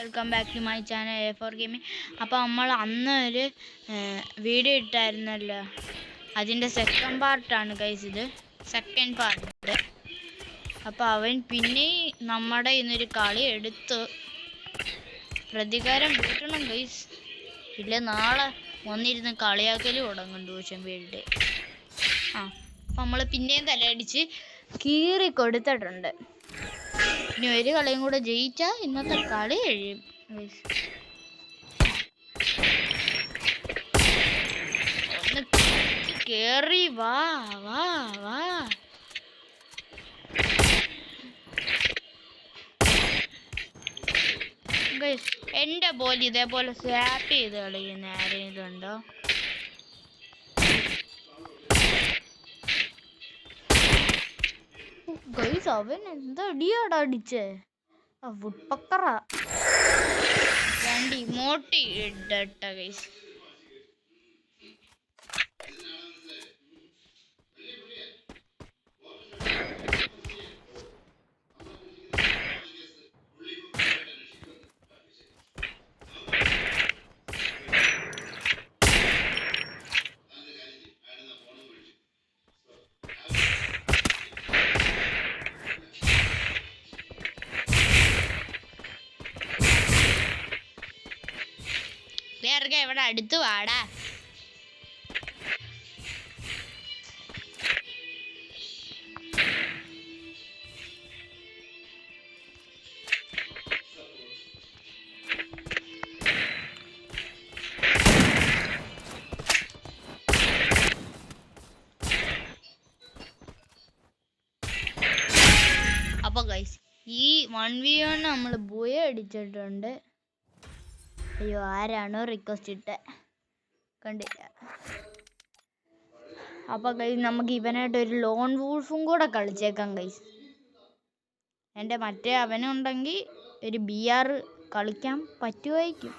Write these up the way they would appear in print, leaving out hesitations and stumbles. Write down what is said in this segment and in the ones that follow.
Welcome back to my channel A4 gaming. അപ്പോൾ നമ്മൾ അന്ന് ഒരു വീഡിയോ ഇട്ടായിരുന്നല്ലോ, അതിൻ്റെ സെക്കൻഡ് പാർട്ടാണ് ഗൈസ് ഇത്, സെക്കൻഡ് പാർട്ട്. അപ്പോൾ അവൻ പിന്നെ നമ്മുടെ ഇന്നൊരു കളി എടുത്ത് പ്രതികാരം വീട്ടണം ഗൈസ്, ഇല്ല നാളെ വന്നിരുന്ന് കളിയാക്കൽ തുടങ്ങും ട്യൂഷൻ വീട്ടിൽ. അപ്പം നമ്മൾ പിന്നെയും തലയടിച്ച് കീറി കൊടുത്തിട്ടുണ്ട്. ഇനി ഒരു കളിയും കൂടെ ജയിച്ചാൽ ഇന്നത്തെ കളി കഴിയും. ഒന്ന് കേറി വാ വാ വാ. എന്റെ പോലെ ഇതേപോലെ സ്വാപ്പ് ചെയ്ത് കളിക്കുന്ന ആരെങ്കിലും ഉണ്ടോ? ഗൈസ് അവൻ എന്താ അടിയാടാ അടിച്ചേ? വുഡ്പക്കറ രണ്ട് ഇമോട്ടി ഇടട്ട ഗൈസ്. ഇവിടെ അടുത്ത് വാടാ. അപ്പൊ ഗൈസ് ഈ 1v1 നമ്മൾ ബോയ അടിച്ചിട്ടുണ്ട്. അയ്യോ ആരാണോ റിക്വസ്റ്റ് ഇട്ട് കണ്ടില്ല. അപ്പൊ ഗൈസ് നമുക്ക് ഇവനായിട്ട് ഒരു ലോൺ വൂൾഫും കൂടെ കളിച്ചേക്കാം ഗൈസ്. എൻ്റെ മറ്റേ അവനുണ്ടെങ്കിൽ ഒരു BR കളിക്കാൻ പറ്റുമായിരിക്കും.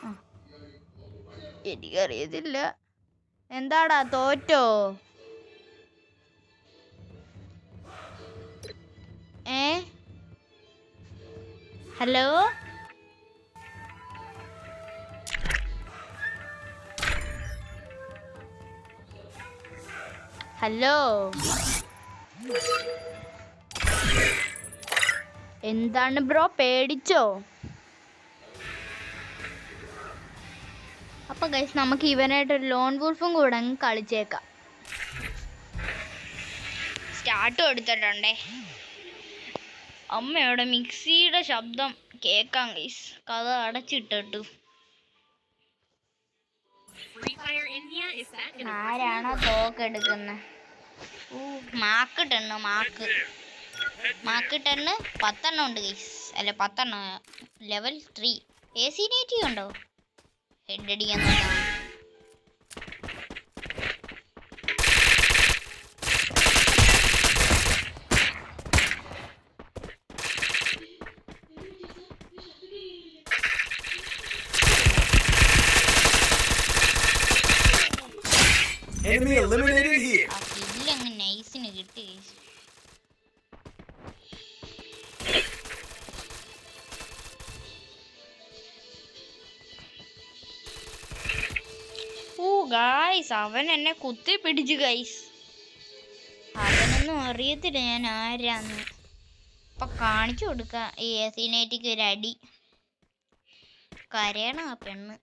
എനിക്കറിയത്തില്ല. എന്താടാ തോറ്റോ? ഹലോ ഹലോ, എന്താണ് ബ്രോ പേടിച്ചോ? അപ്പൊ ഗൈസ് നമുക്ക് ഇവനായിട്ട് ഒരു ലോൺ വൂൾഫും കൂടെ അങ്ങ് കളിച്ചേക്കാം. സ്റ്റാർട്ട് കൊടുത്തിട്ടുണ്ടേ. അമ്മയുടെ മിക്സിയുടെ ശബ്ദം കേക്കാം ഗൈസ്, കഥ അടച്ചിട്ടു. ആരാണോ തോക്കെടുക്കുന്നത്? മാക്ക് 10 10 ഉണ്ട് ഗൈസ്. അല്ല 10 ലെവൽ 3 AC നെറ്റീവ് ഉണ്ടോ? ഹെഡ് അടിക്കാൻ നോക്കാം. Enemy eliminated here. ഇല്ലങ്ങ് നൈസിന് കിട്ടി. ഗൈസ് അവൻ എന്നെ കുത്തി പിടിച്ചു ഗൈസ്. അവനൊന്നും അറിയത്തില്ല ഞാൻ ആരാന്ന്. അപ്പൊ കാണിച്ചു കൊടുക്കാം ഈ AC നെറ്റിക്ക് ഒരു അടി. കരയണം ആ പെണ്ണ്.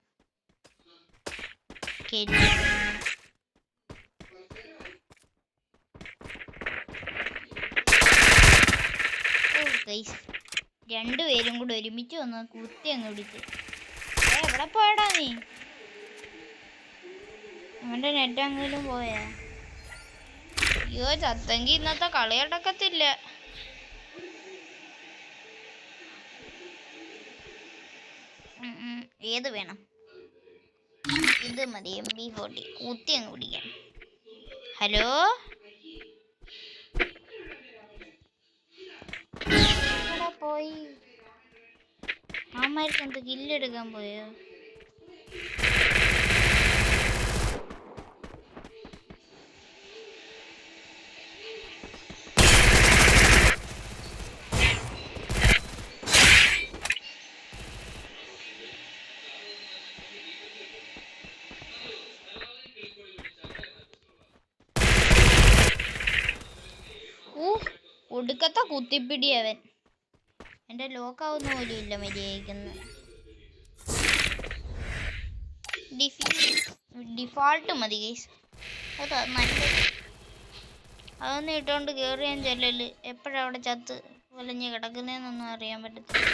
രണ്ടുപേരും കൂടെ ഒരുമിച്ച് വന്ന് കുത്തി അങ്ങ് പിടിച്ച്. എവിടെ പോയടാ നീ? അവന്റെ നെറ്റ് അങ്ങേലും പോയാ? അയ്യോ ചത്തെങ്കി ഇന്നത്തെ കളി അടക്കത്തില്ല. ഏത് വേണം? ഇത് മതി. MP40 കുത്തി അങ്ങ് പിടിക്കാം. ഹലോ പോയി അമ്മമാർക്ക് എന്ത് കില്ലെടുക്കാൻ പോയോ? ഒടുക്കത്തെ കുത്തിപ്പിടി അവൻ. എൻ്റെ ലോക്കാവുന്ന പോലും ഇല്ല മര്യാദയ്ക്കൊന്ന്. ഡിഫോൾട്ട് മതി ഗൈസ്. അതാ നല്ലത്. അതൊന്നും ഇട്ടുകൊണ്ട് കയറിയാൻ ചെല്ലല് എപ്പോഴവിടെ ചത്ത് വലഞ്ഞ് കിടക്കുന്നതെന്നൊന്നും അറിയാൻ പറ്റത്തില്ല.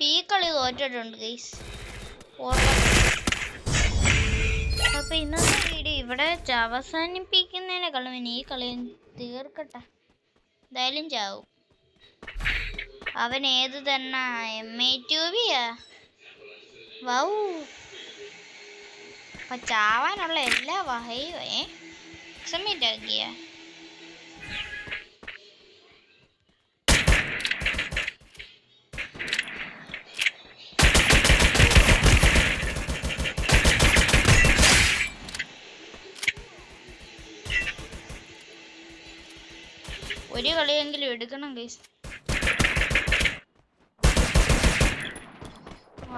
ഈ കളി തോറ്റിട്ടുണ്ട് ഗൈസ്. അപ്പൊ ഇന്നത്തെ വീഡിയോ ഇവിടെ അവസാനിപ്പിക്കുന്നതിനേക്കാളും ഇനി ഈ കളി തീർക്കട്ടെ. എന്തായാലും ചാവും. അവൻ ഏത് തന്നെ MA2B-യാ? വൗ. അപ്പൊ ചാവാനുള്ള എല്ലാ വഹയും സബ്മിറ്റ് ആക്കിയ. ഒരു കളിയെങ്കിലും എടുക്കണം ഗൈസ്.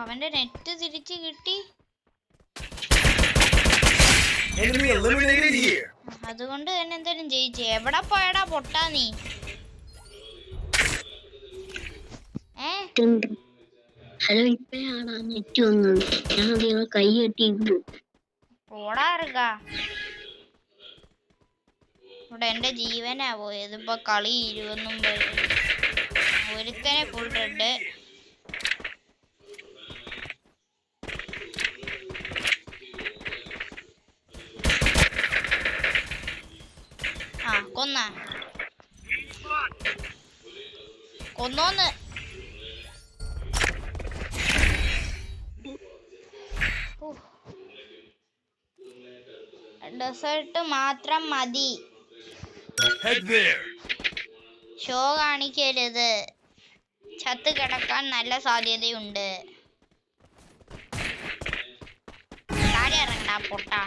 അവന്റെ നെറ്റ് തിരിച്ചു കിട്ടി. അതുകൊണ്ട് തന്നെ എന്തായാലും ജയിച്ചു. എവിടെ പോയടാ പൊട്ടാ നീ? ഹലോ, ഇപ്പഴാണ് നെറ്റ് വന്നത്. ഞാൻ കൈ കെട്ടിയിരുന്നു. പോടാറുക. ഇവിടെ എന്റെ ജീവനാ പോയത്. ഇപ്പൊ കളി 20 ഒരുത്തനെ ഫുൾ റെഡ്. കൊന്നോന്ന്. ഡെസേർട്ട് മാത്രം മതി. ഷോ കാണിക്കരുത്. ചത്ത് കിടക്കാൻ നല്ല സാധ്യതയുണ്ട്. താഴെ ഇറങ്ങടാ പൊട്ടാ.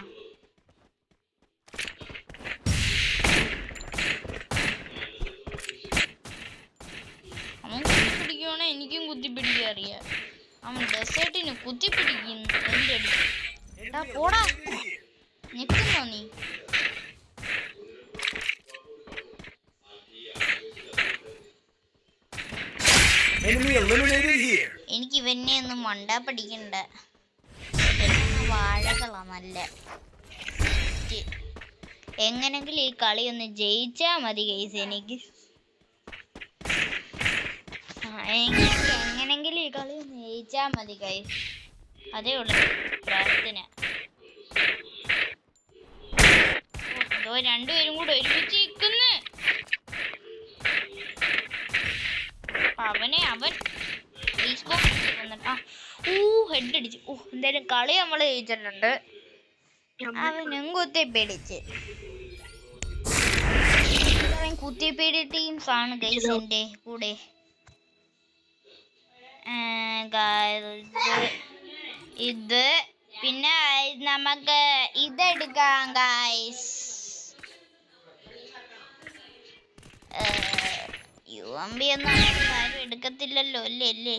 അവൻ കുത്തിപ്പിടിക്കുവാണെ എനിക്കും കുത്തിപ്പിടിക്കാൻ അറിയാം. അവൻ ഡെസേർട്ടിന് കുത്തിപ്പിടിക്കുന്നു. എന്റെ അടി പോടാ. നിൽക്കുന്നോ നീ? എനിക്ക് ഇവനെ ഒന്നും മണ്ടാ പഠിക്കണ്ട. വാഴകളാ നല്ല. എങ്ങനെങ്കിലും ഈ കളി ഒന്ന് ജയിച്ചാ മതി ഗൈസ്. എനിക്ക് എങ്ങനെങ്കിലും ഈ കളി ഒന്ന് ജയിച്ചാ മതി ഗൈസ്. അതേ ഉള്ളു പ്രാർത്ഥന. രണ്ടുപേരും കൂടെ ഒരുമിച്ച് നിൽക്കുന്നു. അവൻ ഹെഡ് അടിച്ചു. എന്തായാലും കളി നമ്മള് ജയിച്ചിട്ടുണ്ട്. അവനും കുത്തിപ്പിടിച്ച്. കുത്തിപ്പിടി ടീംസ് ആണ് ഗൈസ് എന്റെ കൂടെ. ഇത് പിന്നെ നമുക്ക് ഇതെടുക്കാം ഗൈസ്. UMP ഒന്നും ആരും എടുക്കത്തില്ലല്ലോ അല്ലേ?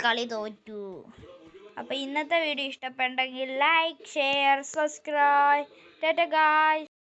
കളി തോറ്റു. അപ്പൊ ഇന്നത്തെ വീഡിയോ ഇഷ്ടപ്പെട്ടെങ്കിൽ like, share, subscribe. Tata guys.